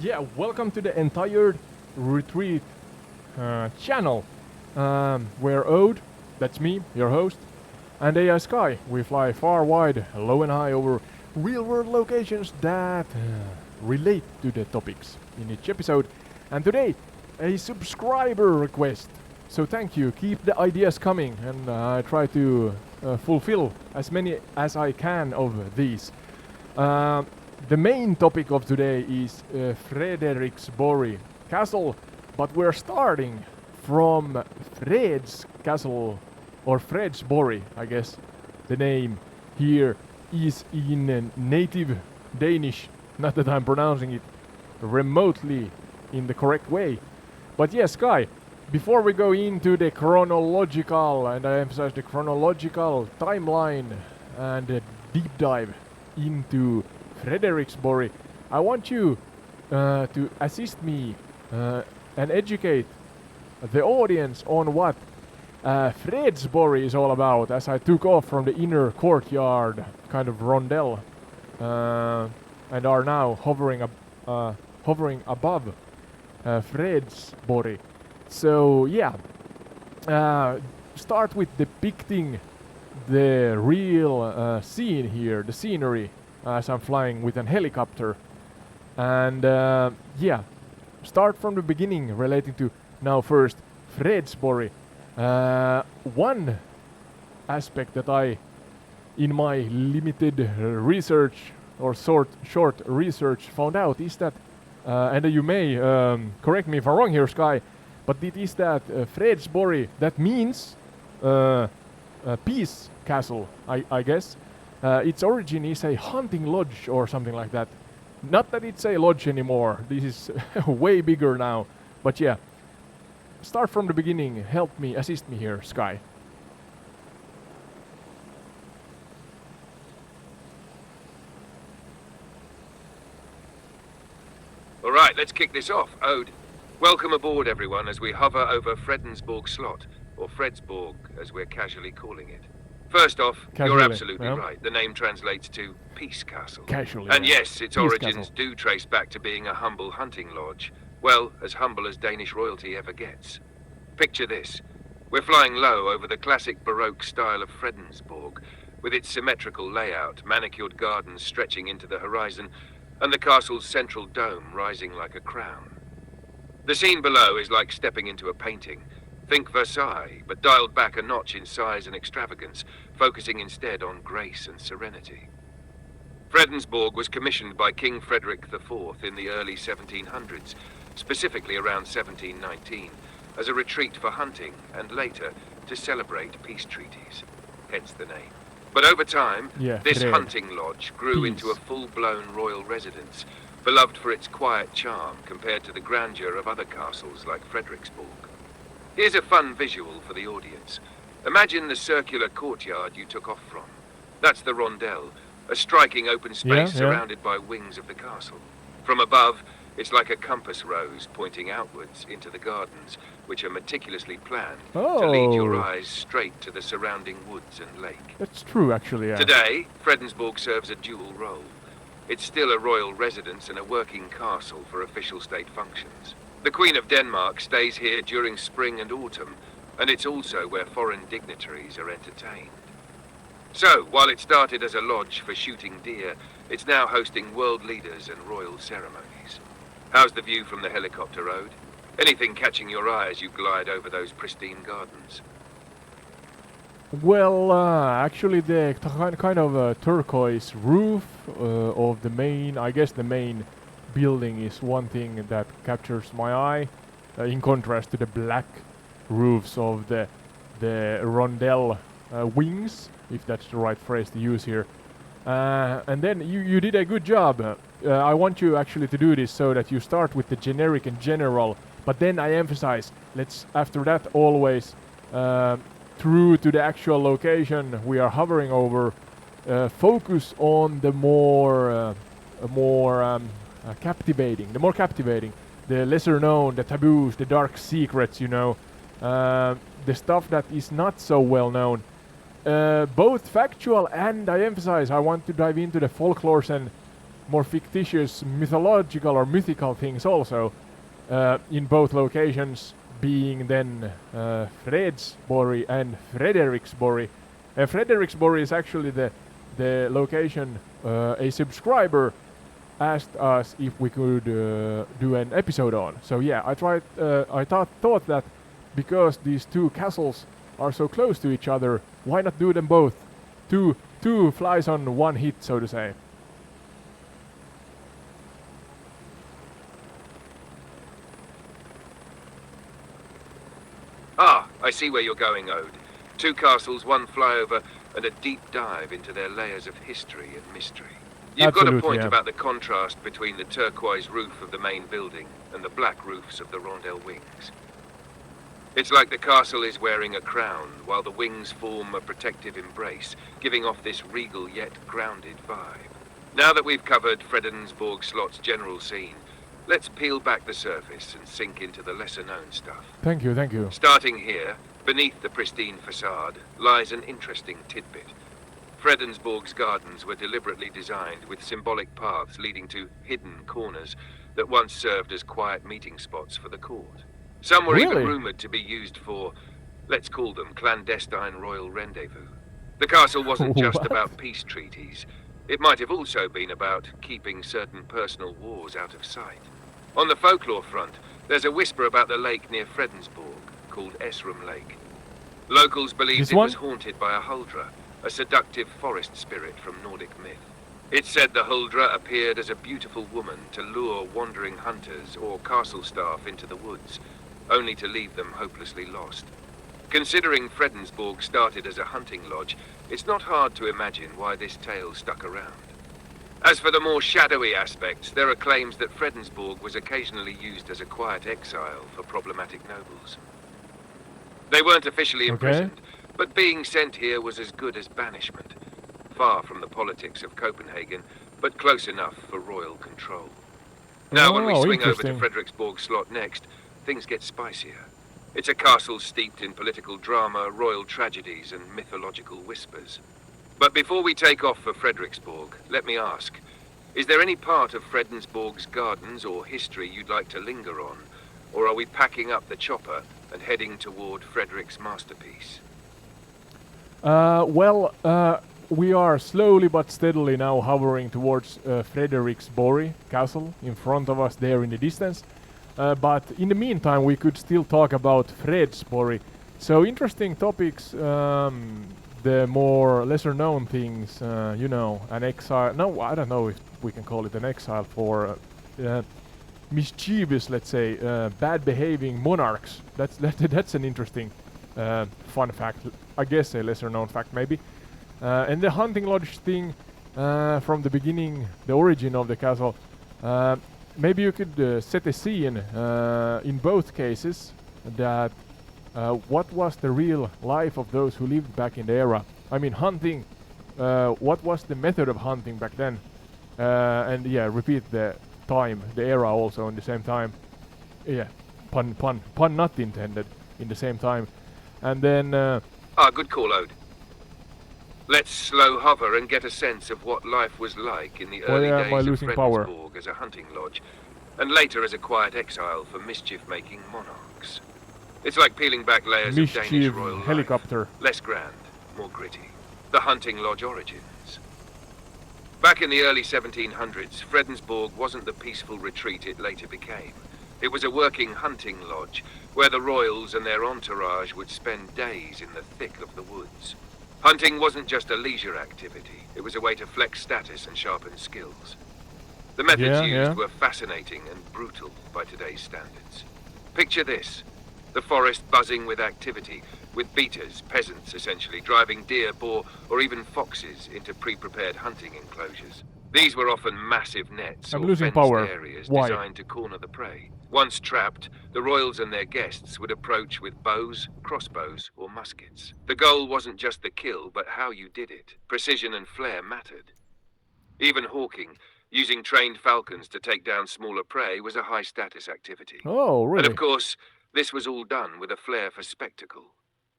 Yeah, welcome to the entire retreat channel, where Ode, that's me, your host, and AI Sky, we fly far, wide, low and high over real-world locations that relate to the topics in each episode. And today, a subscriber request. So thank you, keep the ideas coming, and I try to fulfill as many as I can of these. The main topic of today is Frederiksborg Castle, but we're starting from Fred's Castle, or Fredsborg, I guess the name here is in native Danish. Not that I'm pronouncing it remotely in the correct way. But yes, Sky, before we go into the chronological, and I emphasize the chronological timeline and a deep dive into Frederiksborg, I want you to assist me and educate the audience on what Fredsborg is all about, as I took off from the inner courtyard kind of rondel and are now hovering above Fredsborg. So yeah, start with depicting the real scene here, the scenery, as I'm flying with an helicopter. And yeah, start from the beginning relating to now first Fredsborg. One aspect that I, in my limited research or short research, found out is that, and you may correct me if I'm wrong here, Sky, but it is that Fredsborg, that means peace castle, I guess. Its origin is a hunting lodge or something like that. Not that it's a lodge anymore. This is way bigger now. But yeah, start from the beginning. Help me, assist me here, Sky. All right, let's kick this off. Ode, welcome aboard, everyone, as we hover over Fredensborg Slot, or Fredsborg, as we're casually calling it. First off, you're absolutely right. The name translates to Peace Castle. Casually. And yes, its origins do trace back to being a humble hunting lodge. Well, as humble as Danish royalty ever gets. Picture this. We're flying low over the classic Baroque style of Fredensborg, with its symmetrical layout, manicured gardens stretching into the horizon, and the castle's central dome rising like a crown. The scene below is like stepping into a painting. Think Versailles, but dialed back a notch in size and extravagance, focusing instead on grace and serenity. Fredensborg was commissioned by King Frederick IV in the early 1700s, specifically around 1719, as a retreat for hunting and later to celebrate peace treaties, hence the name. But over time, this hunting lodge grew into a full-blown royal residence, beloved for its quiet charm compared to the grandeur of other castles like Frederiksborg. Here's a fun visual for the audience. Imagine the circular courtyard you took off from. That's the rondel, a striking open space surrounded by wings of the castle. From above, it's like a compass rose pointing outwards into the gardens, which are meticulously planned to lead your eyes straight to the surrounding woods and lake. That's true, actually, yeah. Today, Fredensborg serves a dual role. It's still a royal residence and a working castle for official state functions. The Queen of Denmark stays here during spring and autumn, and it's also where foreign dignitaries are entertained. So, while it started as a lodge for shooting deer, it's now hosting world leaders and royal ceremonies. How's the view from the helicopter, Ode? Anything catching your eye as you glide over those pristine gardens? Well, actually the kind of turquoise roof of the main, I guess the main building is one thing that captures my eye, in contrast to the black roofs of the rondel wings, if that's the right phrase to use here. And then you did a good job. I want you actually to do this so that you start with the generic and general, but then I emphasize, let's after that always through to the actual location we are hovering over, focus on the more captivating, the lesser known, the taboos, the dark secrets, you know, the stuff that is not so well known. Both factual and, I emphasize, I want to dive into the folklores and more fictitious mythological or mythical things also in both locations, being then Fredsborg and Frederiksborg. Frederiksborg is actually the location a subscriber asked us if we could do an episode on. So yeah, I thought that because these two castles are so close to each other, why not do them both? Two flies on one hit, so to say. Ah, I see where you're going, Ode. Two castles, one flyover, and a deep dive into their layers of history and mystery. You've got a point about the contrast between the turquoise roof of the main building and the black roofs of the rondel wings. It's like the castle is wearing a crown, while the wings form a protective embrace, giving off this regal yet grounded vibe. Now that we've covered Fredensborg Slot's general scene, let's peel back the surface and sink into the lesser-known stuff. Thank you, thank you. Starting here, beneath the pristine facade, lies an interesting tidbit. Fredensborg's gardens were deliberately designed with symbolic paths leading to hidden corners that once served as quiet meeting spots for the court. Some were even rumored to be used for, let's call them, clandestine royal rendezvous. The castle wasn't just about peace treaties. It might have also been about keeping certain personal wars out of sight. On the folklore front, there's a whisper about the lake near Fredensborg, called Esrum Lake. Locals believed it was haunted by a huldra, a seductive forest spirit from Nordic myth. It's said the huldra appeared as a beautiful woman to lure wandering hunters or castle staff into the woods, only to leave them hopelessly lost. Considering Fredensborg started as a hunting lodge, it's not hard to imagine why this tale stuck around. As for the more shadowy aspects, there are claims that Fredensborg was occasionally used as a quiet exile for problematic nobles. They weren't officially imprisoned, but being sent here was as good as banishment. Far from the politics of Copenhagen, but close enough for royal control. Now, when we swing over to Frederiksborg Slot next, things get spicier. It's a castle steeped in political drama, royal tragedies, and mythological whispers. But before we take off for Frederiksborg, let me ask, is there any part of Fredensborg's gardens or history you'd like to linger on? Or are we packing up the chopper and heading toward Frederick's masterpiece? We are slowly but steadily now hovering towards Frederiksborg Castle in front of us there in the distance. But in the meantime, we could still talk about Fredsborg. So interesting topics, the more lesser known things, an exile. No, I don't know if we can call it an exile for mischievous, let's say, bad behaving monarchs. That's an interesting fun fact. I guess a lesser known fact maybe. And the hunting lodge thing from the beginning, the origin of the castle. Maybe you could set a scene in both cases that what was the real life of those who lived back in the era. I mean, hunting, what was the method of hunting back then? And yeah, repeat the time, the era also in the same time. Yeah, pun not intended, in the same time. And then... good call, Ode. Let's slow hover and get a sense of what life was like in the early days of Fredensborg as a hunting lodge, and later as a quiet exile for mischief-making monarchs. It's like peeling back layers of Danish royal helicopter. Life. Less grand, more gritty. The hunting lodge origins. Back in the early 1700s, Fredensborg wasn't the peaceful retreat it later became. It was a working hunting lodge, where the royals and their entourage would spend days in the thick of the woods. Hunting wasn't just a leisure activity, it was a way to flex status and sharpen skills. The methods used were fascinating and brutal by today's standards. Picture this, the forest buzzing with activity, with beaters, peasants essentially, driving deer, boar, or even foxes into pre-prepared hunting enclosures. These were often massive nets or fenced areas designed to corner the prey. Once trapped, the royals and their guests would approach with bows, crossbows, or muskets. The goal wasn't just the kill, but how you did it. Precision and flair mattered. Even hawking, using trained falcons to take down smaller prey, was a high-status activity. Oh, really? And of course, this was all done with a flair for spectacle.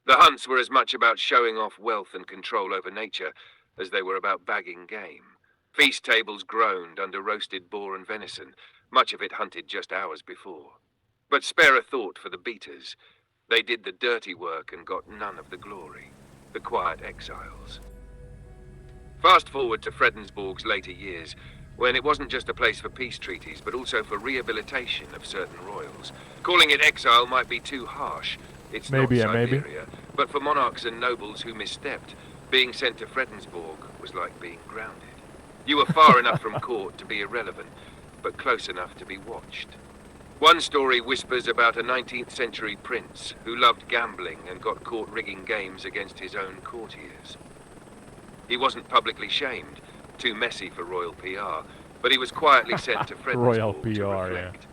The hunts were as much about showing off wealth and control over nature as they were about bagging game. Feast tables groaned under roasted boar and venison, much of it hunted just hours before. But spare a thought for the beaters. They did the dirty work and got none of the glory. The quiet exiles. Fast forward to Fredensborg's later years, when it wasn't just a place for peace treaties, but also for rehabilitation of certain royals. Calling it exile might be too harsh. It's not Siberia, but for monarchs and nobles who misstepped, being sent to Fredensborg was like being grounded. You were far enough from court to be irrelevant, but close enough to be watched. One story whispers about a 19th century prince who loved gambling and got caught rigging games against his own courtiers. He wasn't publicly shamed, too messy for royal PR, but he was quietly sent to Fredensborg to reflect.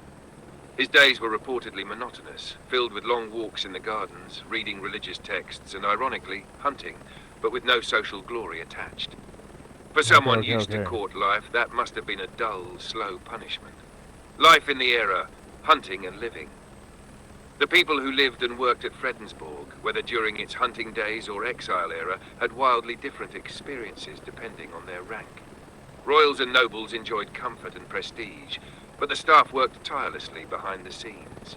His days were reportedly monotonous, filled with long walks in the gardens, reading religious texts, and ironically, hunting, but with no social glory attached. For someone used to court life, that must have been a dull, slow punishment. Life in the era, hunting and living. The people who lived and worked at Fredensborg, whether during its hunting days or exile era, had wildly different experiences depending on their rank. Royals and nobles enjoyed comfort and prestige, but the staff worked tirelessly behind the scenes.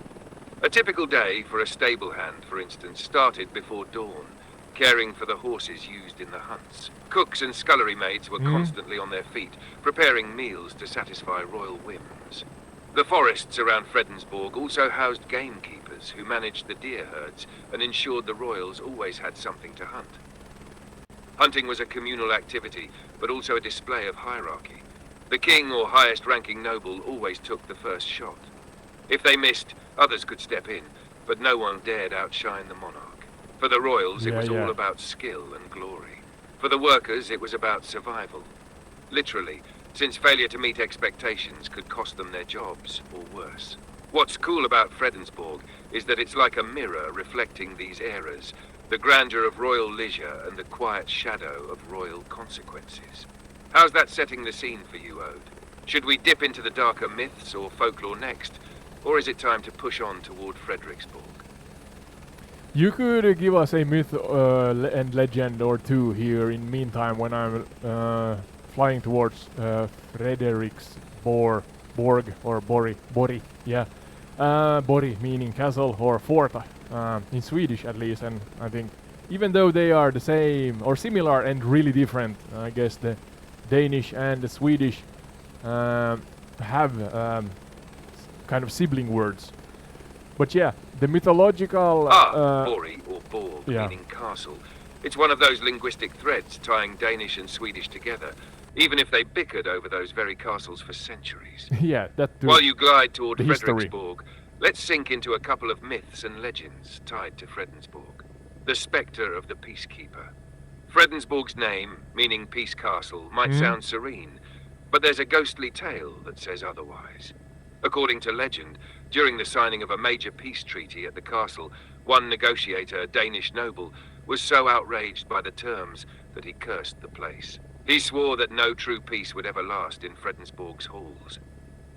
A typical day for a stable hand, for instance, started before dawn, caring for the horses used in the hunts. Cooks and scullery maids were constantly on their feet, preparing meals to satisfy royal whims. The forests around Fredensborg also housed gamekeepers who managed the deer herds and ensured the royals always had something to hunt. Hunting was a communal activity, but also a display of hierarchy. The king or highest-ranking noble always took the first shot. If they missed, others could step in, but no one dared outshine the monarch. For the royals, it was all about skill and glory. For the workers, it was about survival. Literally, since failure to meet expectations could cost them their jobs, or worse. What's cool about Fredensborg is that it's like a mirror reflecting these eras, the grandeur of royal leisure and the quiet shadow of royal consequences. How's that setting the scene for you, Ode? Should we dip into the darker myths or folklore next, or is it time to push on toward Frederiksborg? You could give us a myth and legend or two here in meantime when I'm flying towards Frederiksborg or Bori, yeah. Bori meaning castle or fort in Swedish at least, and I think even though they are the same or similar and really different, I guess the Danish and the Swedish have kind of sibling words. But yeah, the mythological... Bori or Borg, meaning castle. It's one of those linguistic threads tying Danish and Swedish together, even if they bickered over those very castles for centuries. Yeah, that too. While you glide toward Frederiksborg, let's sink into a couple of myths and legends tied to Fredensborg. The spectre of the peacekeeper. Fredensborg's name, meaning peace castle, might sound serene, but there's a ghostly tale that says otherwise. According to legend, during the signing of a major peace treaty at the castle, one negotiator, a Danish noble, was so outraged by the terms that he cursed the place. He swore that no true peace would ever last in Fredensborg's halls.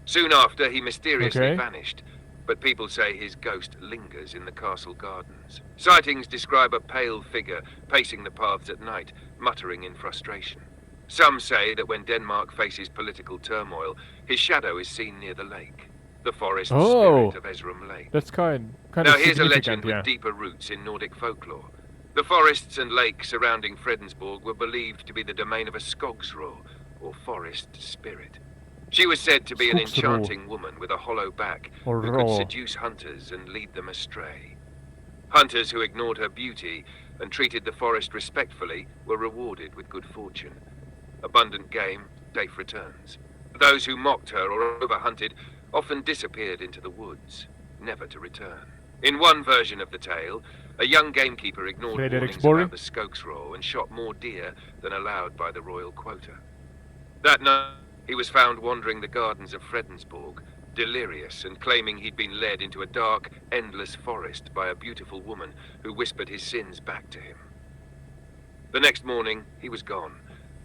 Soon after, he mysteriously vanished, but people say his ghost lingers in the castle gardens. Sightings describe a pale figure pacing the paths at night, muttering in frustration. Some say that when Denmark faces political turmoil, his shadow is seen near the lake, the forest spirit of Esrum Lake. That's kind of now here's a legend with deeper roots in Nordic folklore. The forests and lakes surrounding Fredensborg were believed to be the domain of a Skogsrå, or forest spirit. She was said to be an enchanting woman with a hollow back who could seduce hunters and lead them astray. Hunters who ignored her beauty and treated the forest respectfully were rewarded with good fortune. Abundant game, safe returns. Those who mocked her or overhunted often disappeared into the woods, never to return. In one version of the tale, a young gamekeeper ignored warnings about the Skogsrå and shot more deer than allowed by the royal quota. That night, he was found wandering the gardens of Fredensborg, delirious and claiming he'd been led into a dark, endless forest by a beautiful woman who whispered his sins back to him. The next morning, he was gone,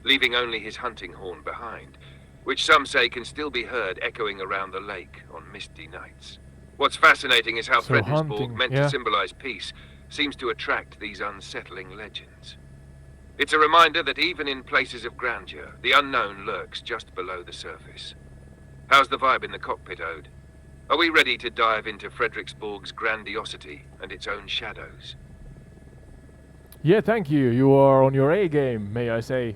leaving only his hunting horn behind, which some say can still be heard echoing around the lake on misty nights. What's fascinating is how Fredensborg, meant to symbolize peace, seems to attract these unsettling legends. It's a reminder that even in places of grandeur, the unknown lurks just below the surface. How's the vibe in the cockpit, Ode? Are we ready to dive into Frederiksborg's grandiosity and its own shadows? Yeah, thank you. You are on your A game, may I say.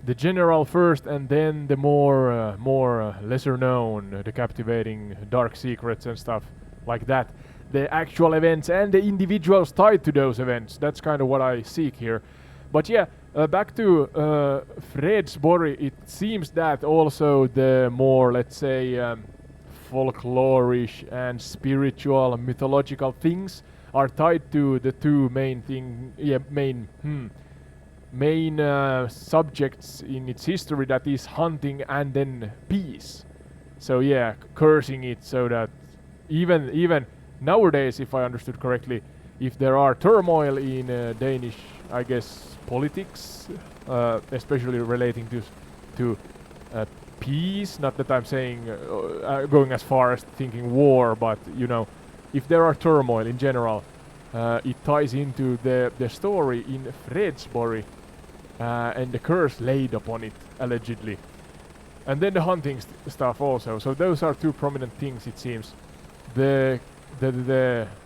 The general first, and then the more lesser known, the captivating dark secrets and stuff like that. The actual events and the individuals tied to those events. That's kind of what I seek here. But yeah, back to Fredsborg. It seems that also the more, let's say, folklorish and spiritual, mythological things are tied to the two main subjects in its history, that is hunting and then peace. So yeah, cursing it so that even nowadays, if I understood correctly, if there are turmoil in Danish, I guess, politics, especially relating to peace, not that I'm saying going as far as thinking war, but you know, if there are turmoil in general, it ties into the story in Fredsborg and the curse laid upon it, allegedly. And then the hunting stuff also. So those are two prominent things, it seems. The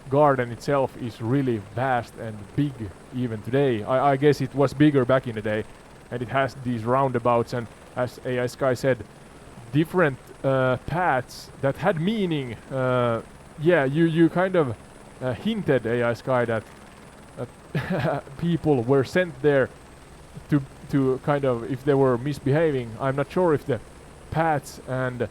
garden itself is really vast and big even today. I guess it was bigger back in the day, and it has these roundabouts and, as AI Sky said, different paths that had meaning. Yeah, you kind of hinted, AI Sky, that people were sent there to kind of, if they were misbehaving. I'm not sure if the paths and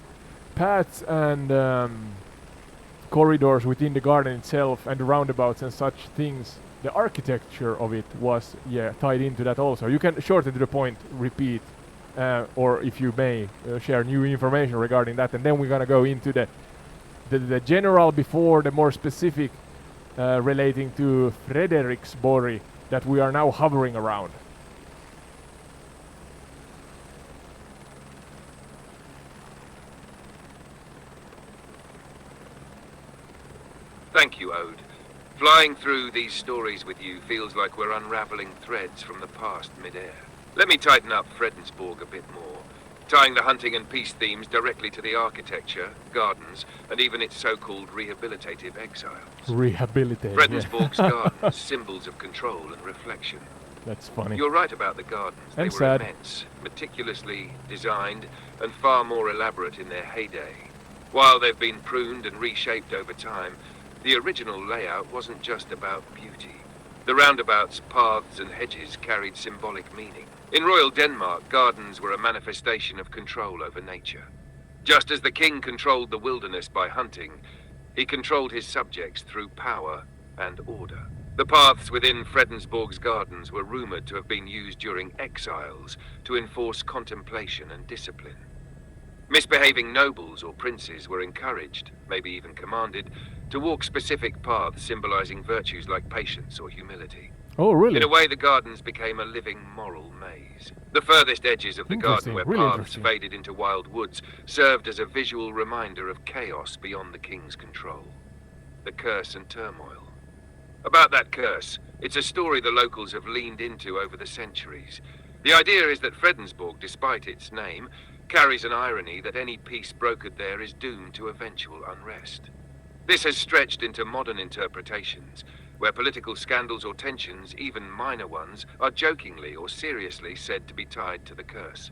corridors within the garden itself and the roundabouts and such things, the architecture of it was tied into that also. You can shortly to the point repeat, or if you may share new information regarding that, and then we're gonna go into the general before the more specific relating to Frederiksborg that we are now hovering around. Thank you, Ode. Flying through these stories with you feels like we're unraveling threads from the past mid-air. Let me tighten up Fredensborg a bit more, tying the hunting and peace themes directly to the architecture, gardens, and even its so-called rehabilitative exiles. Rehabilitative. Fredensborg's gardens, symbols of control and reflection. That's funny. You're right about the gardens. They And were sad. immense, meticulously designed, and far more elaborate in their heyday. While they've been pruned and reshaped over time, the original layout wasn't just about beauty. The roundabouts, paths, and hedges carried symbolic meaning. In royal Denmark, gardens were a manifestation of control over nature. Just as the king controlled the wilderness by hunting, he controlled his subjects through power and order. The paths within Fredensborg's gardens were rumored to have been used during exiles to enforce contemplation and discipline. Misbehaving nobles or princes were encouraged, maybe even commanded, to walk specific paths symbolizing virtues like patience or humility. Oh, really? In a way, the gardens became a living moral maze. The furthest edges of the garden, where Really paths faded into wild woods, served as a visual reminder of chaos beyond the king's control. The curse and turmoil. About that curse, it's a story the locals have leaned into over the centuries. The idea is that Fredensborg, despite its name, carries an irony that any peace brokered there is doomed to eventual unrest. This has stretched into modern interpretations, where political scandals or tensions, even minor ones, are jokingly or seriously said to be tied to the curse.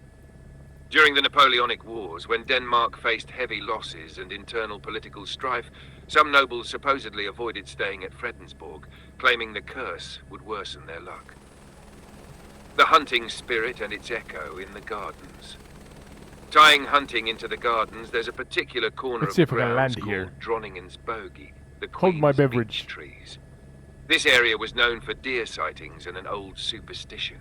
During the Napoleonic Wars, when Denmark faced heavy losses and internal political strife, some nobles supposedly avoided staying at Fredensborg, claiming the curse would worsen their luck. The hunting spirit and its echo in the gardens. Tying hunting into the gardens, there's a particular corner of grounds called Dronningen's Bogey, the Queen's Beech Trees. This area was known for deer sightings and an old superstition.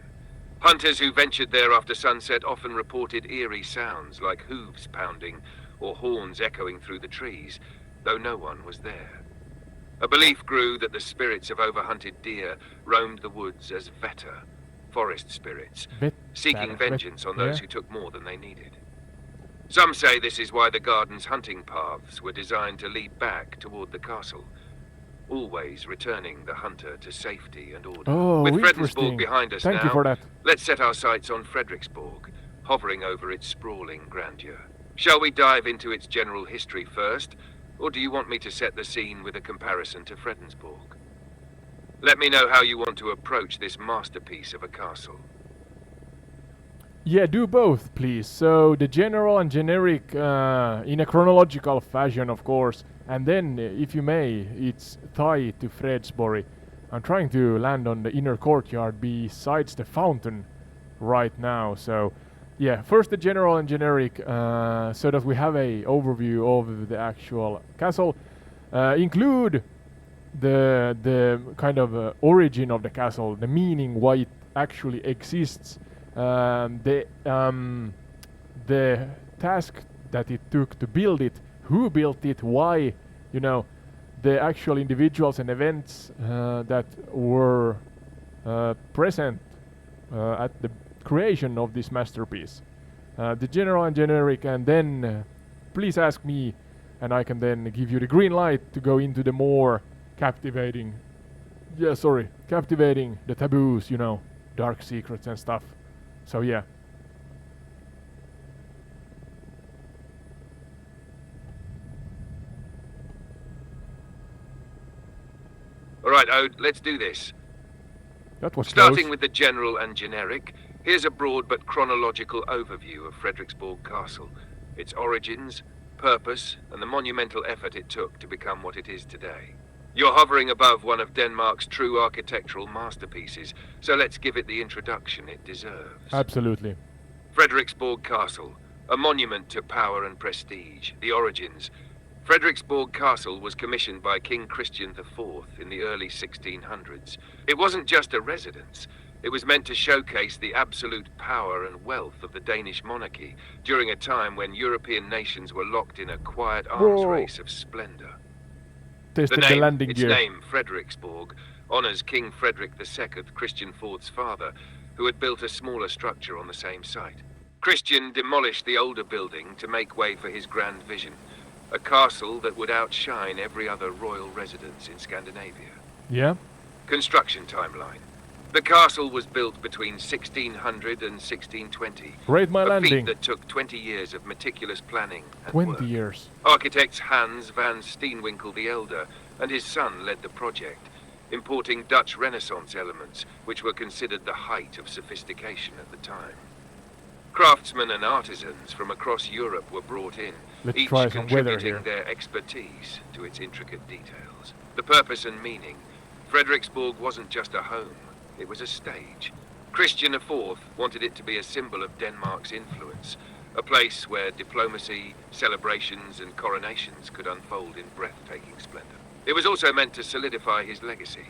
Hunters who ventured there after sunset often reported eerie sounds like hooves pounding or horns echoing through the trees, though no one was there. A belief grew that the spirits of overhunted deer roamed the woods as Vetter, forest spirits, seeking vengeance on those who took more than they needed. Some say this is why the garden's hunting paths were designed to lead back toward the castle. always returning the hunter to safety and order. Oh, With interesting. Fredensborg behind us Thank you now, for that. let's set our sights on Frederiksborg, hovering over its sprawling grandeur. Shall we dive into its general history first, or do you want me to set the scene with a comparison to Fredensborg? Let me know how you want to approach this masterpiece of a castle. Yeah, do both, please. So the general and generic in a chronological fashion, of course, and then, if you may, it's tied to Fredsborg. I'm trying to land on the inner courtyard besides the fountain right now. So, yeah, first the general and generic, so that we have a overview of the actual castle. Include the kind of origin of the castle, the meaning why it actually exists. The task that it took to build it, who built it, why, you know, the actual individuals and events that were present at the creation of this masterpiece. The general and generic, and then please ask me, and I can then give you the green light to go into the more captivating, captivating, the taboos, you know, dark secrets and stuff. So yeah. Alright, Ode, let's do this. That was Starting close. with the general and generic, here's a broad but chronological overview of Frederiksborg Castle, its origins, purpose, and the monumental effort it took to become what it is today. You're hovering above one of Denmark's true architectural masterpieces, so let's give it the introduction it deserves. Absolutely. Frederiksborg Castle, a monument to power and prestige. The origins. Frederiksborg Castle was commissioned by King Christian IV in the early 1600s. It wasn't just a residence. It was meant to showcase the absolute power and wealth of the Danish monarchy during a time when European nations were locked in a quiet arms race of splendor. Tested the landing its gear. name, Frederiksborg, honors King Frederick II, Christian IV's father, who had built a smaller structure on the same site. Christian demolished the older building to make way for his grand vision, a castle that would outshine every other royal residence in Scandinavia. Yeah. Construction timeline. The castle was built between 1600 and 1620. Rate my a landing. feat that took 20 years of meticulous planning and 20 work. years. Architects Hans van Steenwinkel the Elder and his son led the project, importing Dutch Renaissance elements, which were considered the height of sophistication at the time. Craftsmen and artisans from across Europe were brought in, Let's each try some weather contributing here. their expertise to its intricate details. The purpose and meaning. Frederiksborg wasn't just a home, it was a stage. Christian IV wanted it to be a symbol of Denmark's influence, a place where diplomacy, celebrations, and coronations could unfold in breathtaking splendor. It was also meant to solidify his legacy,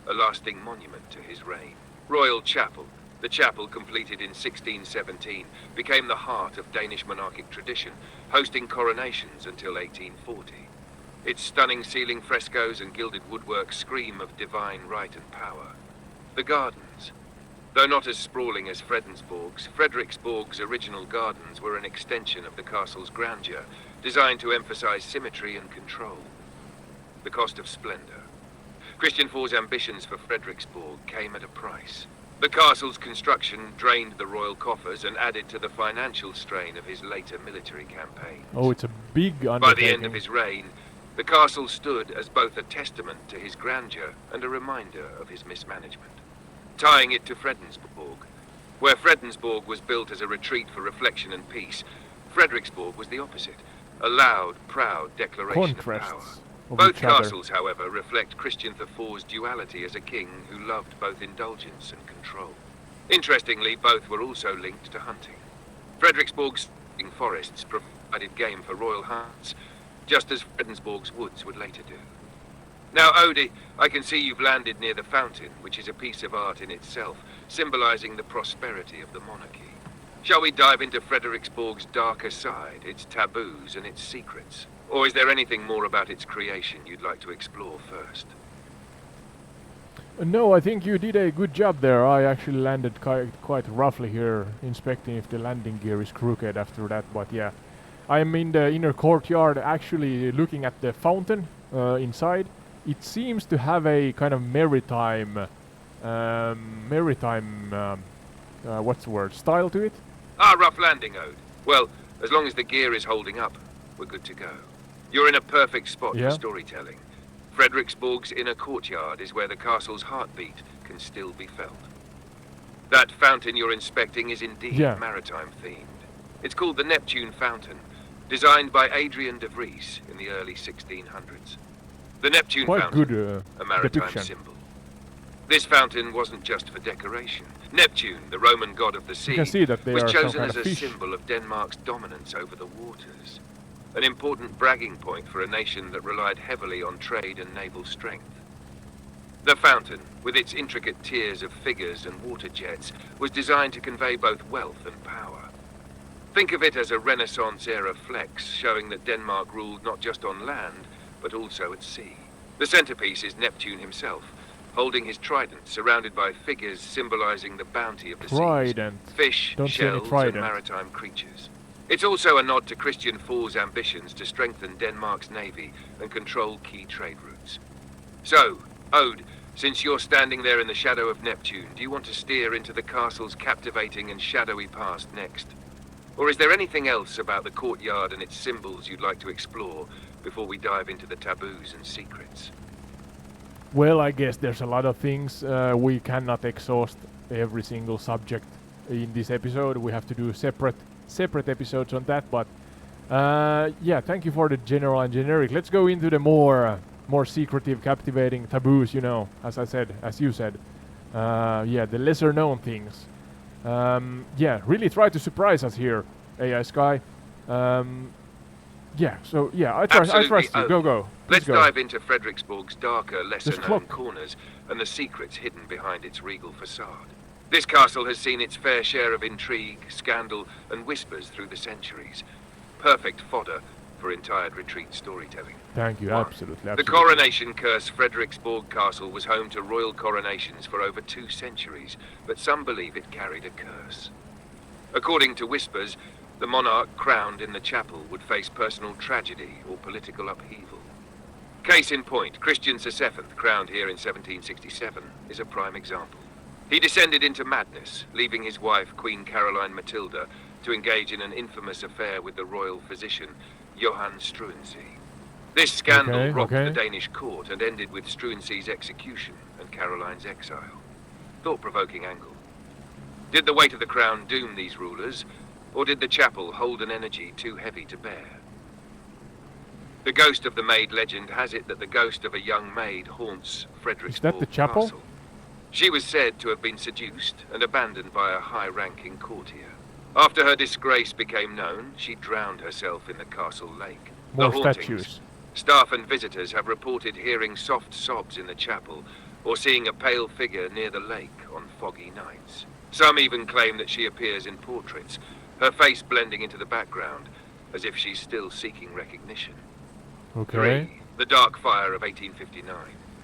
a lasting monument to his reign. Royal Chapel, the chapel completed in 1617, became the heart of Danish monarchic tradition, hosting coronations until 1840. Its stunning ceiling frescoes and gilded woodwork scream of divine right and power. The gardens. Though not as sprawling as Fredensborg's, Frederiksborg's original gardens were an extension of the castle's grandeur, designed to emphasize symmetry and control. The cost of splendor. Christian IV's ambitions for Frederiksborg came at a price. The castle's construction drained the royal coffers and added to the financial strain of his later military campaigns. Oh, it's a big undertaking. By the end of his reign, the castle stood as both a testament to his grandeur and a reminder of his mismanagement. Tying it to Fredensborg. Where Fredensborg was built as a retreat for reflection and peace, Frederiksborg was the opposite, a loud, proud declaration of power. Contrasts of Both each other. castles, however, reflect Christian IV's duality as a king who loved both indulgence and control. Interestingly, both were also linked to hunting. Frederiksborg's forests provided game for royal hunts, just as Fredensborg's woods would later do. Now, Odie, I can see you've landed near the fountain, which is a piece of art in itself, symbolizing the prosperity of the monarchy. Shall we dive into Frederiksborg's darker side, its taboos and its secrets? Or is there anything more about its creation you'd like to explore first? No, I think you did a good job there. I actually landed quite roughly here, inspecting if the landing gear is crooked after that, but yeah. I'm in the inner courtyard, actually looking at the fountain inside. it seems to have a kind of maritime, what's the word, style to it? Ah, rough landing, Ode. Well, as long as the gear is holding up, we're good to go. You're in a perfect spot Yeah. for storytelling. Frederiksborg's inner courtyard is where the castle's heartbeat can still be felt. That fountain you're inspecting is indeed maritime themed. It's called the Neptune Fountain, designed by Adrian de Vries in the early 1600s. The Neptune Quite Fountain, good a maritime depiction. symbol. This fountain wasn't just for decoration. Neptune, the Roman god of the sea, You can see that they was are some chosen kind as of a fish. symbol of Denmark's dominance over the waters. An important bragging point for a nation that relied heavily on trade and naval strength. The fountain, with its intricate tiers of figures and water jets, was designed to convey both wealth and power. Think of it as a Renaissance-era flex, showing that Denmark ruled not just on land, but also at sea. The centerpiece is Neptune himself, holding his trident, surrounded by figures symbolizing the bounty of the Trident. seas. Fish, Don't see any shells, and trident. maritime creatures. It's also a nod to Christian IV's ambitions to strengthen Denmark's navy and control key trade routes. So, Ode, since you're standing there in the shadow of Neptune, do you want to steer into the castle's captivating and shadowy past next? Or is there anything else about the courtyard and its symbols you'd like to explore before we dive into the taboos and secrets? Well, I guess there's a lot of things. We cannot exhaust every single subject in this episode. We have to do separate episodes on that. But yeah, thank you for the general and generic. Let's go into the more secretive, captivating taboos. You know, as you said. Yeah, the lesser known things. Yeah, really try to surprise us here, AI Sky. Yeah, so yeah, I trust you. Go. Let's go. dive into Frederiksborg's darker, lesser-known clock. corners and the secrets hidden behind its regal facade. This castle has seen its fair share of intrigue, scandal, and whispers through the centuries. Perfect fodder for entire retreat storytelling. Thank you, absolutely. The coronation curse Frederiksborg Castle was home to royal coronations for over 2 centuries, but some believe it carried a curse. According to whispers, the monarch crowned in the chapel would face personal tragedy or political upheaval. Case in point, Christian VII, crowned here in 1767, is a prime example. He descended into madness, leaving his wife, Queen Caroline Matilda, to engage in an infamous affair with the royal physician, Johann Struensee. This scandal rocked the Danish court and ended with Struensee's execution and Caroline's exile. Thought-provoking angle. Did the weight of the crown doom these rulers, or did the chapel hold an energy too heavy to bear? The ghost of the maid legend has it that the ghost of a young maid haunts Frederiksborg Is that the chapel? Castle. She was said to have been seduced and abandoned by a high-ranking courtier. After her disgrace became known, she drowned herself in the castle lake. More The hauntings. statues. Staff and visitors have reported hearing soft sobs in the chapel or seeing a pale figure near the lake on foggy nights. Some even claim that she appears in portraits, her face blending into the background, as if she's still seeking recognition. Okay. 3. The Dark Fire of 1859.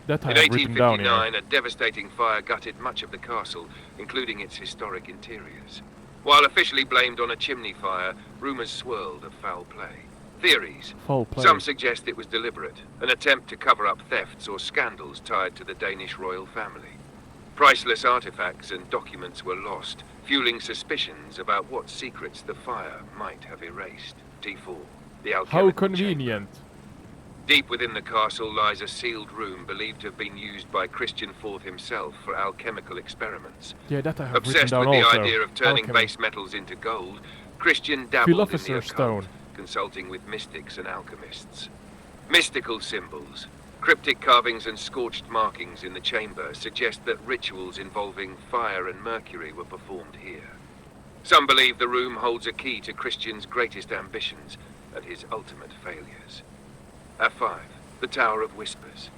That I In have written down here. 1859, a devastating fire gutted much of the castle, including its historic interiors. While officially blamed on a chimney fire, rumors swirled of foul play. Theories. Foul play. Some suggest it was deliberate, an attempt to cover up thefts or scandals tied to the Danish royal family. Priceless artifacts and documents were lost, fueling suspicions about what secrets the fire might have erased. T4. The alchemical How convenient. chamber. Deep within the castle lies a sealed room believed to have been used by Christian IV himself for alchemical experiments. Yeah, that I have written Obsessed down with the also. idea of turning Alchemy. base metals into gold, Christian dabbled in the Philosopher's occult, Stone. consulting with mystics and alchemists. Mystical symbols, cryptic carvings and scorched markings in the chamber suggest that rituals involving fire and mercury were performed here. Some believe the room holds a key to Christian's greatest ambitions and his ultimate failures. F5, the Tower of Whispers.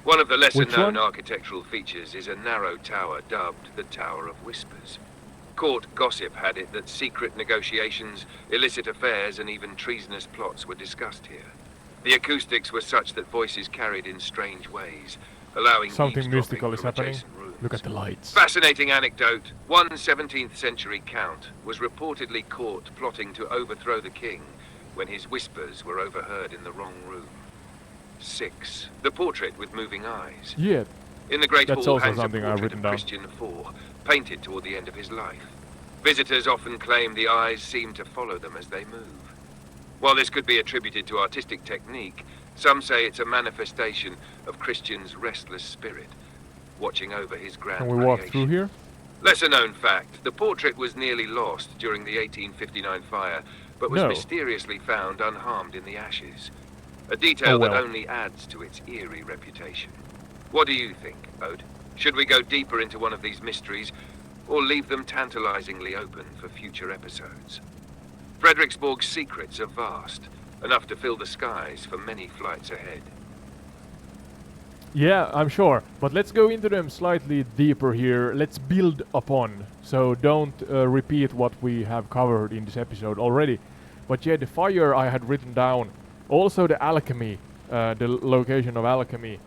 One of the lesser-known architectural features is a narrow tower dubbed the Tower of Whispers. Court gossip had it that secret negotiations, illicit affairs, and even treasonous plots were discussed here. The acoustics were such that voices carried in strange ways, allowing Something eavesdropping mystical is from happening. adjacent rooms. Look at the lights. Fascinating anecdote. One 17th century count was reportedly caught plotting to overthrow the king when his whispers were overheard in the wrong room. 6. The portrait with moving eyes. Yeah, In the Great that's Hall also hangs a something I've portrait written of down. Christian IV, painted toward the end of his life. Visitors often claim the eyes seem to follow them as they move. While this could be attributed to artistic technique, some say it's a manifestation of Christian's restless spirit, watching over his grand Can we walk through creation. here? Lesser known fact, the portrait was nearly lost during the 1859 fire, but was No. mysteriously found unharmed in the ashes. A detail Oh, well. that only adds to its eerie reputation. What do you think, Ode? Should we go deeper into one of these mysteries, or leave them tantalizingly open for future episodes? Fredericksborg's secrets are vast, enough to fill the skies for many flights ahead. Yeah, I'm sure. But let's go into them slightly deeper here. Let's build upon. So don't repeat what we have covered in this episode already. But yeah, the fire I had written down. Also the alchemy, the location of alchemy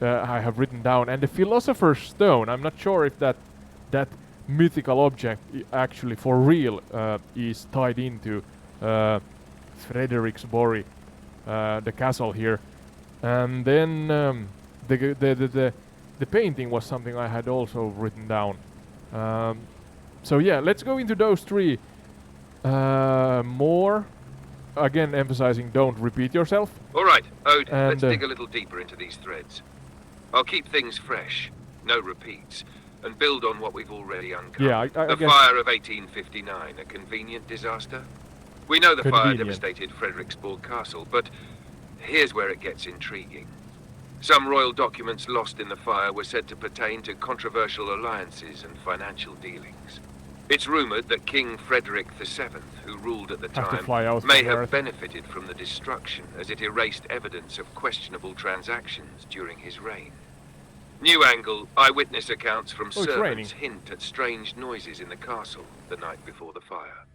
I have written down. And the philosopher's stone. I'm not sure if that mythical object actually for real is tied into Frederiksborg, the castle here. And then the painting was something I had also written down. So yeah, let's go into those three more. Again, emphasizing don't repeat yourself. All right, Ode, And, let's dig a little deeper into these threads. I'll keep things fresh, no repeats, and build on what we've already uncovered. Yeah, I the guess- fire of 1859, a convenient disaster? We know the fire Convenient. devastated Frederiksborg Castle, but here's where it gets intriguing. Some royal documents lost in the fire were said to pertain to controversial alliances and financial dealings. It's rumored that King Frederick VII, who ruled at the Have to time, fly out may to have Earth. benefited from the destruction as it erased evidence of questionable transactions during his reign. New angle, eyewitness accounts from Oh, it's raining. servants hint at strange noises in the castle the night before the fire.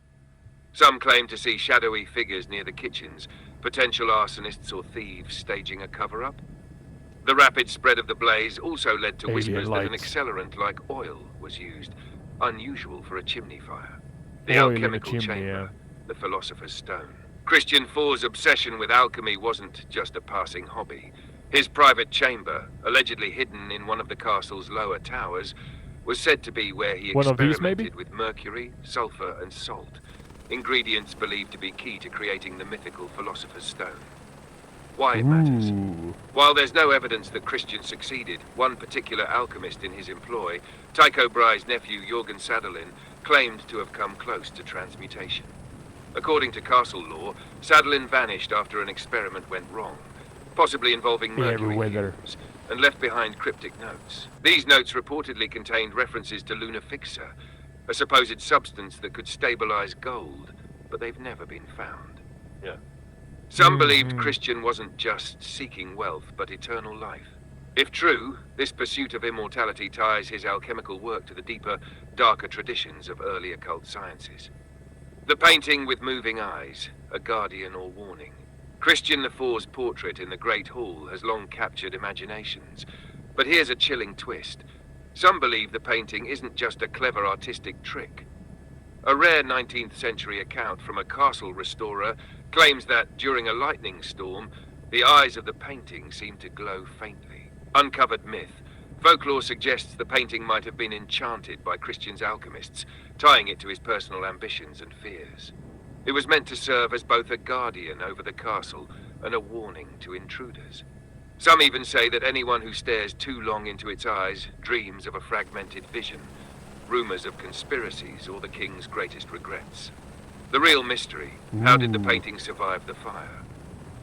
Some claim to see shadowy figures near the kitchens, potential arsonists or thieves staging a cover-up. The rapid spread of the blaze also led to Alien whispers that an lights. accelerant like oil was used, unusual for a chimney fire. The Oil in a alchemical chimney, chamber, the philosopher's stone. Christian IV's obsession with alchemy wasn't just a passing hobby. His private chamber, allegedly hidden in one of the castle's lower towers, was said to be where he One of these, experimented maybe? with mercury, sulfur, and salt, ingredients believed to be key to creating the mythical philosopher's stone. Why it matters. Ooh. While there's no evidence that Christian succeeded, one particular alchemist in his employ, Tycho Brahe's nephew Jorgen Sadolin, claimed to have come close to transmutation. According to castle law, Sadolin vanished after an experiment went wrong, possibly involving mercury Everywhere. fumes, and left behind cryptic notes. These notes reportedly contained references to Luna Fixa, a supposed substance that could stabilize gold, but they've never been found. Yeah. Some believed Christian wasn't just seeking wealth, but eternal life. If true, this pursuit of immortality ties his alchemical work to the deeper, darker traditions of early occult sciences. The painting with moving eyes, a guardian or warning. Christian IV's portrait in the Great Hall has long captured imaginations, but here's a chilling twist. Some believe the painting isn't just a clever artistic trick. A rare 19th century account from a castle restorer claims that during a lightning storm, the eyes of the painting seem to glow faintly. Uncovered myth. Folklore suggests the painting might have been enchanted by Christian's alchemists, tying it to his personal ambitions and fears. It was meant to serve as both a guardian over the castle and a warning to intruders. Some even say that anyone who stares too long into its eyes dreams of a fragmented vision, rumors of conspiracies, or the king's greatest regrets. The real mystery, how did the painting survive the fire?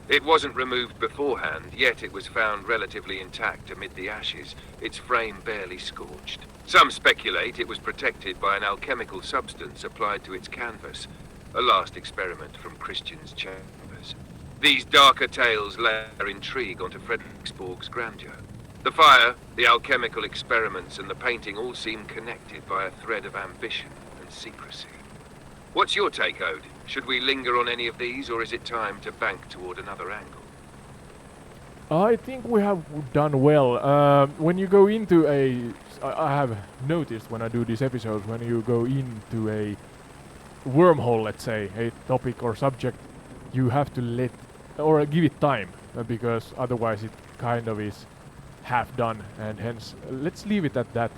It wasn't removed beforehand, yet it was found relatively intact amid the ashes, its frame barely scorched. Some speculate it was protected by an alchemical substance applied to its canvas, a last experiment from Christian's chambers. These darker tales layer intrigue onto Frederiksborg's grandeur. The fire, the alchemical experiments, and the painting all seem connected by a thread of ambition and secrecy. What's your take, Ode? Should we linger on any of these, or is it time to bank toward another angle? I think we have done well. When you go into I have noticed when I do these episodes, when you go into a wormhole, let's say, a topic or subject, you have to give it time. because otherwise it kind of is half done, and hence let's leave it at that.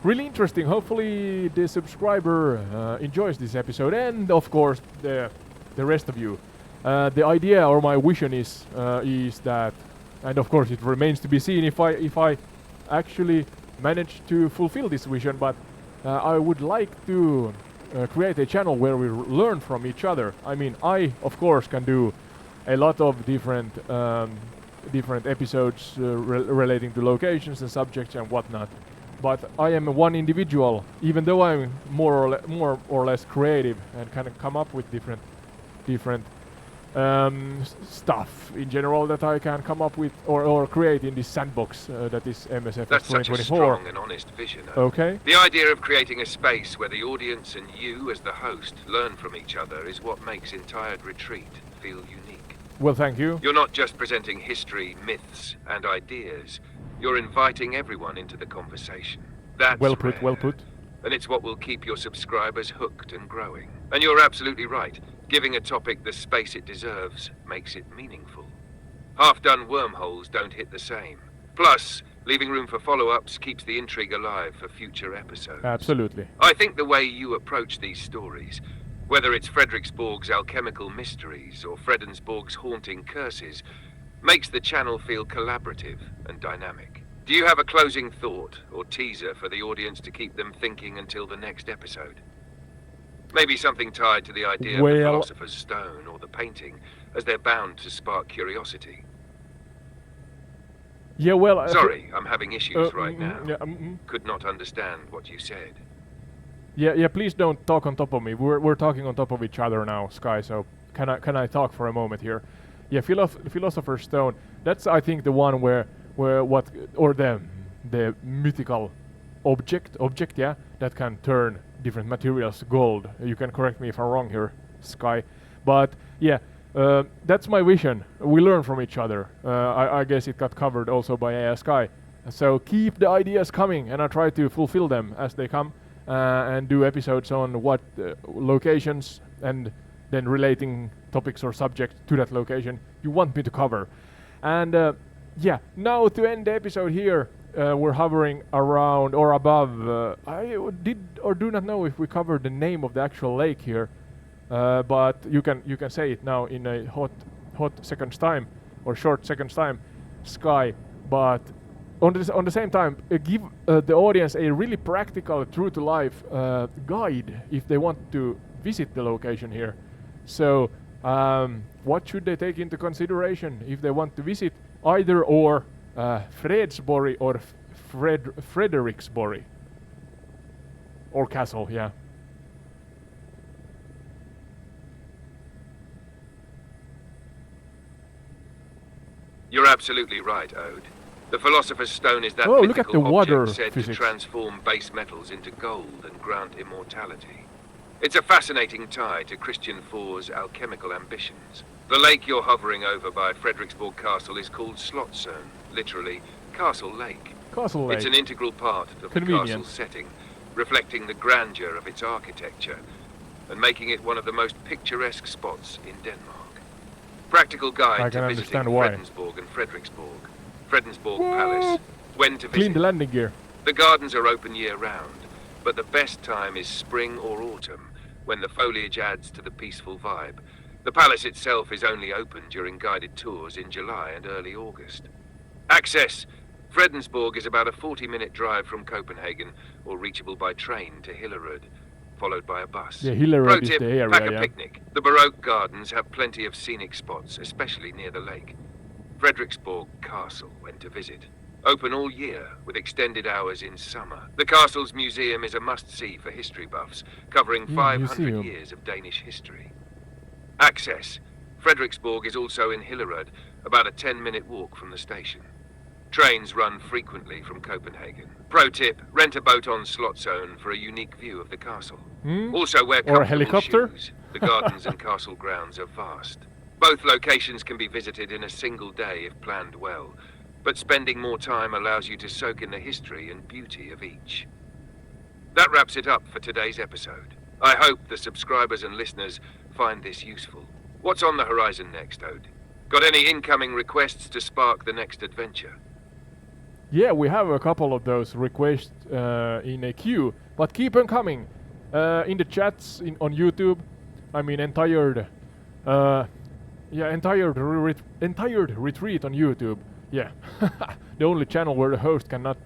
Really interesting. Hopefully the subscriber enjoys this episode, and of course the rest of you. The idea or my vision is that, and of course it remains to be seen if I actually manage to fulfill this vision, but I would like to create a channel where we learn from each other. I mean, I of course can do a lot of different episodes relating to locations and subjects and whatnot, but I am one individual, even though I'm more or less creative and can come up with different stuff in general that I can come up with or create in this sandbox that is Msfs24. That's such a strong and honest vision. Okay. The idea of creating a space where the audience and you as the host learn from each other is what makes Entire Retreat feel unique. Well, thank you. You're not just presenting history, myths, and ideas. You're inviting everyone into the conversation. That's well put, rare, well put. And it's what will keep your subscribers hooked and growing. And you're absolutely right. Giving a topic the space it deserves makes it meaningful. Half-done wormholes don't hit the same. Plus, leaving room for follow-ups keeps the intrigue alive for future episodes. Absolutely. I think the way you approach these stories, whether it's Frederiksborg's alchemical mysteries or Fredensborg's haunting curses, makes the channel feel collaborative and dynamic. Do you have a closing thought or teaser for the audience to keep them thinking until the next episode? Maybe something tied to the idea of the Philosopher's Stone or the painting, as they're bound to spark curiosity. Yeah, well... Sorry, I'm having issues right now. Yeah, Could not understand what you said. Yeah, please don't talk on top of me. We're talking on top of each other now, Sky, so can I talk for a moment here? Yeah, Philosopher's Stone, that's I think the one where what, or the mythical object, yeah, that can turn different materials gold. You can correct me if I'm wrong here, Sky. But yeah, that's my vision. We learn from each other. I guess it got covered also by AI Sky. So keep the ideas coming, and I try to fulfill them as they come, and do episodes on what locations and then relating topics or subjects to that location you want me to cover. And yeah, now to end the episode here, we're hovering around or above. I did or do not know if we covered the name of the actual lake here, but you can say it now in a hot seconds time or short seconds time, Sky. But on the same time, give the audience a really practical, true to life guide if they want to visit the location here. So what should they take into consideration if they want to visit either or Fredsborg or Frederiksborg or castle? Yeah. You're absolutely right, Ode. The Philosopher's Stone is that look at the mythical water object said physics. to transform base metals into gold and grant immortality. It's a fascinating tie to Christian IV's alchemical ambitions. The lake you're hovering over by Frederiksborg Castle is called Slottsön, literally Castle Lake. Castle Lake. It's an integral part of the castle's setting, reflecting the grandeur of its architecture and making it one of the most picturesque spots in Denmark. Practical guide to visiting Fredensborg and Frederiksborg. Fredensborg Palace. When to visit. Clean the landing gear. The gardens are open year-round, but the best time is spring or autumn, when the foliage adds to the peaceful vibe. The palace itself is only open during guided tours in July and early August. Access. Fredensborg is about a 40-minute drive from Copenhagen, or reachable by train to Hillerød, followed by a bus. Yeah, Hillerød Pro is tip, the area, pack a yeah. picnic. The Baroque gardens have plenty of scenic spots, especially near the lake. Frederiksborg Castle, when to visit. Open all year, with extended hours in summer. The castle's museum is a must-see for history buffs, covering 500 years of Danish history. Access. Frederiksborg is also in Hillerød, about a 10-minute walk from the station. Trains run frequently from Copenhagen. Pro tip, rent a boat on Slottsön for a unique view of the castle. Also wear comfortable or a helicopter? shoes. The gardens and castle grounds are vast. Both locations can be visited in a single day if planned well, but spending more time allows you to soak in the history and beauty of each. That wraps it up for today's episode. I hope the subscribers and listeners find this useful. What's on the horizon next, Ode? Got any incoming requests to spark the next adventure? Yeah, we have a couple of those requests in a queue, but keep on coming. In the chats on YouTube, I mean entire retreat on YouTube. Yeah, the only channel where the host cannot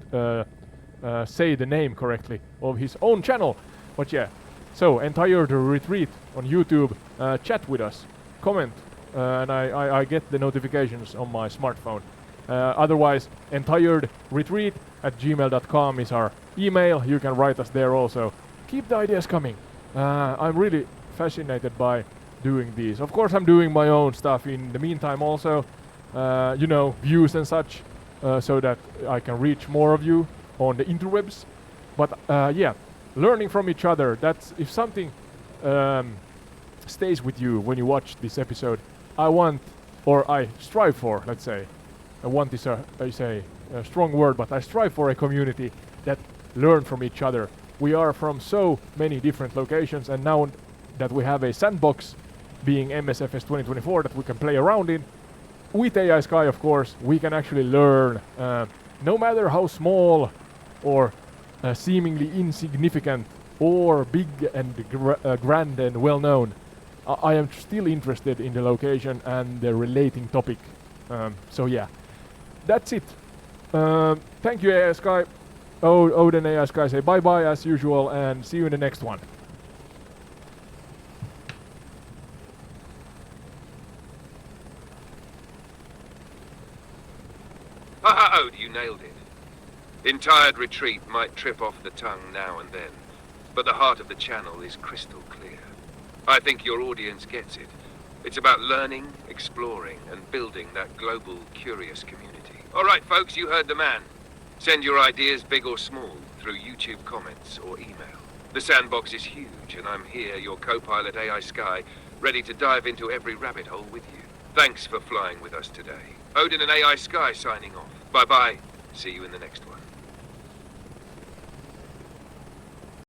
say the name correctly of his own channel. But yeah, so entire retreat on YouTube. Chat with us, comment, and I get the notifications on my smartphone. Otherwise, entiredretreat@gmail.com is our email. You can write us there also. Keep the ideas coming. I'm really fascinated by doing these. Of course, I'm doing my own stuff in the meantime also. You know, views and such, so that I can reach more of you on the interwebs. But yeah, learning from each other. That's if something stays with you when you watch this episode. I want, or I strive for, let's say. Want is a strong word, but I strive for a community that learn from each other. We are from so many different locations, and now that we have a sandbox being Msfs24 that we can play around in, with AI Sky, of course, we can actually learn, no matter how small or seemingly insignificant or big and grand and well-known. I am still interested in the location and the relating topic. So yeah. That's it. Thank you, AI Sky. Odin AI Sky say bye-bye as usual and see you in the next one. Oh, you nailed it. Entired retreat might trip off the tongue now and then, but the heart of the channel is crystal clear. I think your audience gets it. It's about learning, exploring, and building that global, curious community. All right, folks, you heard the man. Send your ideas, big or small, through YouTube comments or email. The sandbox is huge, and I'm here, your co-pilot AI Sky, ready to dive into every rabbit hole with you. Thanks for flying with us today. Odin and AI Sky signing off. Bye-bye. See you in the next one.